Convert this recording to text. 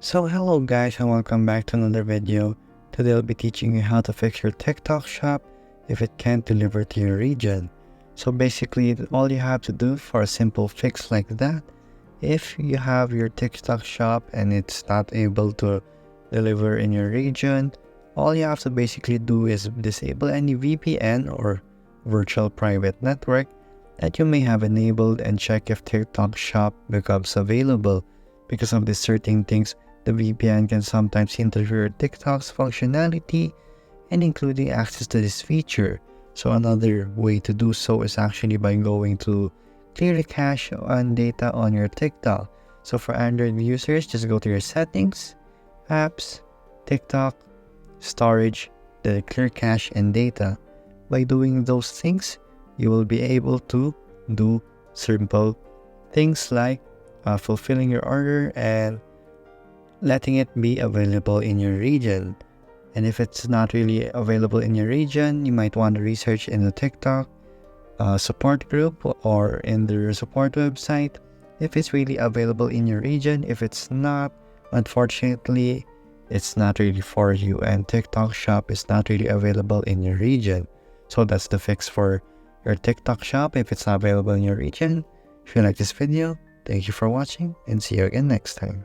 So hello guys and welcome back to another video. Today I'll be teaching you how to fix your TikTok shop if it can't deliver to your region. So basically all you have to do for a simple fix like that, if you have your TikTok shop and it's not able to deliver in your region, all you have to basically do is disable any VPN or virtual private network that you may have enabled and check if TikTok shop becomes available. Because of these certain things, the VPN can sometimes interfere with TikTok's functionality and including access to this feature. So another way to do so is actually by going to clear the cache and data on your TikTok. So for Android users, just go to your settings, apps, TikTok, storage, the clear cache and data. By doing those things, you will be able to do simple things like fulfilling your order and letting it be available in your region. And if it's not really available in your region, you might want to research in the TikTok support group or in their support website if it's really available in your region. If it's not, unfortunately, it's not really for you, and TikTok shop is not really available in your region. So that's the fix for your TikTok shop if it's not available in your region. If you like this video, thank you for watching and see you again next time.